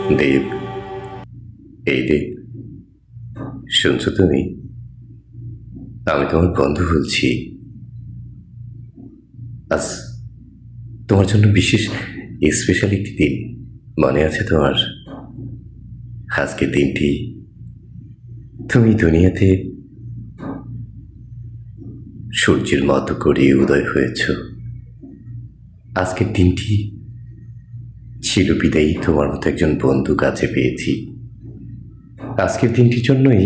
দেব, এই দেব, শুনছো তুমি? আমি তোমার বন্ধু বলছি। আজ তোমার জন্য বিশেষ স্পেশাল একটি দিন। মনে আছে তোমার? আজকের দিনটি তুমি দুনিয়াতে সূর্যের মতো করে উদয় হয়েছ। আজকের দিনটি ছিল বিদায়ী তোমার মতো একজন বন্ধু কাছে পেয়েছি। আজকের দিনটির জন্যই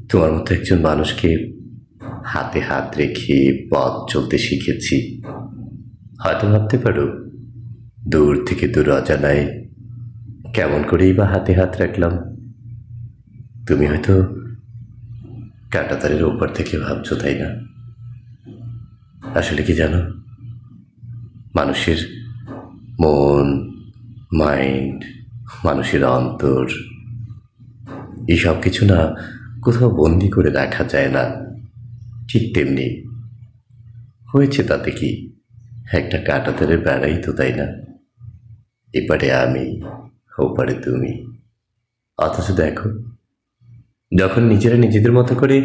তোমার মতো একজন মানুষকে হাতে হাত রেখে পথ চলতে শিখেছি। হয়তো ভাবতে পারো, দূর থেকে দূর অজানায় কেমন করেই বা হাতে হাত রাখলাম। তুমি হয়তো কাঁটাতারের ওপর থেকে ভাবছো, তাই না? আসলে কি জানো, মানুষের মন, মাইন্ড, মানুষের অন্তর, এই সব কিছু না কোথাও বন্দি করে রাখা যায় না। ঠিক তেমনি হয়েছে তাতে কি, একটা কাঁটাতারের বেড়াই তো, তাই না? এপারে আমি, ওপারে তুমি। অথচ দেখো, যখন নিজেরা নিজেদের মতো করে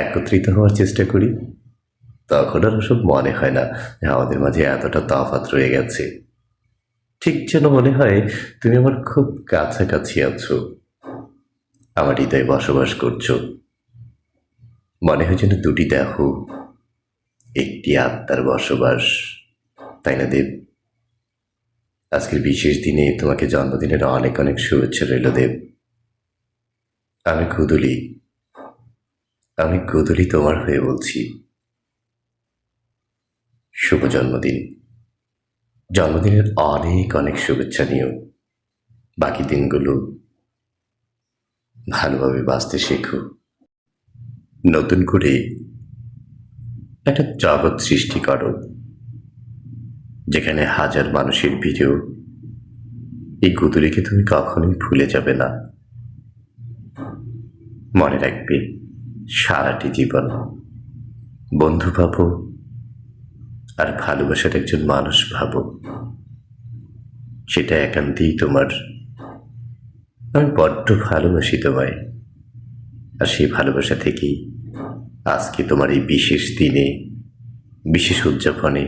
একত্রিত হওয়ার চেষ্টা করি, তখন আর ওসব মনে হয় না যে আমাদের মাঝে এতটা তফাৎ রয়ে গেছে। ঠিক যেন মনে হয় তুমি আমার খুব কাছাকাছি আছো, আমার হৃদয়ে বসবাস করছো। মনে হয় যেন দুটি দেহ, একটি আত্মার বসবাস, তাই না দেব? আজকের বিশেষ দিনে তোমাকে জন্মদিনের অনেক অনেক শুভেচ্ছা রইল দেব। আমি গুদুলি, আমি গুদুলি তোমার হয়ে বলছি, শুভ জন্মদিন। জন্মদিনের অনেক অনেক শুভেচ্ছা নিও। বাকি দিনগুলো ভালোভাবে বাঁচতে শেখো। নতুন করে একটা জগৎ সৃষ্টি করো, যেখানে হাজার মানুষের ভিড়েও এই গুদুলিকে তুমি কখনোই ভুলে যাবে না। মনে রাখবে, সারাটি জীবন বন্ধু ভাবো আর ভালোবাসার একজন মানুষ ভাবো, সেটা একান্তই তোমার। আমি বড্ড ভালোবাসি তোমায়, আর সেই ভালোবাসা থেকেই আজকে তোমার এই বিশেষ দিনে, বিশেষ উদযাপনে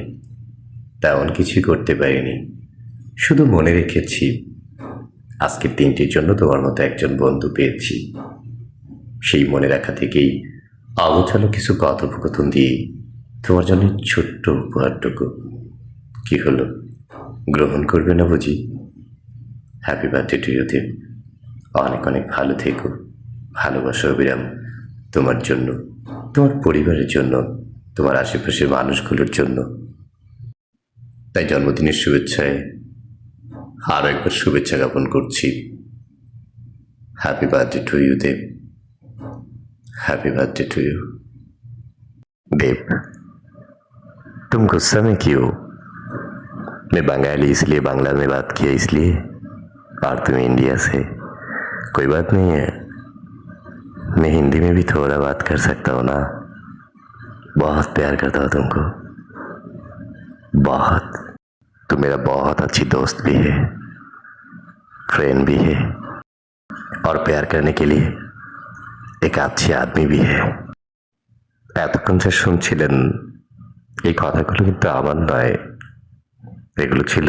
তেমন কিছুই করতে পারিনি। শুধু মনে রেখেছি আজকের দিনটির জন্য তোমার মতো একজন বন্ধু পেয়েছি। সেই মনে রাখা থেকেই অগোছালো কিছু কথোপকথন দিয়ে তোমার জন্য ছোট্ট উপহারটুকু। কি হলো, গ্রহণ করবে না বুঝি? হ্যাপি বার্থডে টু ইউ দেব। অনেক অনেক ভালো থেকো। ভালোবাসা অবিরাম তোমার জন্য, তোমার পরিবারের জন্য, তোমার আশেপাশের মানুষগুলোর জন্য। তাই জন্মদিনের শুভেচ্ছায় আরও একবার শুভেচ্ছা জ্ঞাপন করছি। Happy birthday to you Dev. Happy birthday to you Dev. तुम गुस्सा में क्यों? मैं बंगाली इसलिए बांग्ला में बात किया इसलिए, और तुम इंडिया से। कोई बात नहीं है, मैं हिंदी में भी थोड़ा बात कर सकता हूँ ना। बहुत प्यार करता हूँ तुमको, बहुत। तुम मेरा बहुत अच्छी दोस्त भी है, फ्रेंड भी है, और प्यार करने के लिए एक अच्छी आदमी भी है। এতক্ষণ যে শুনছিলেন, এই কথাগুলো কিন্তু আমার নয়, এগুলো ছিল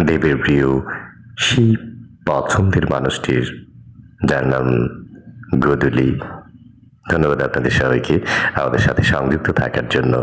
দেবের প্রিয় সেই পছন্দের মানুষটির, যার নাম গোদুলি। ধন্যবাদ আপনাদের সবাইকে আমাদের সাথে সংযুক্ত থাকার জন্য।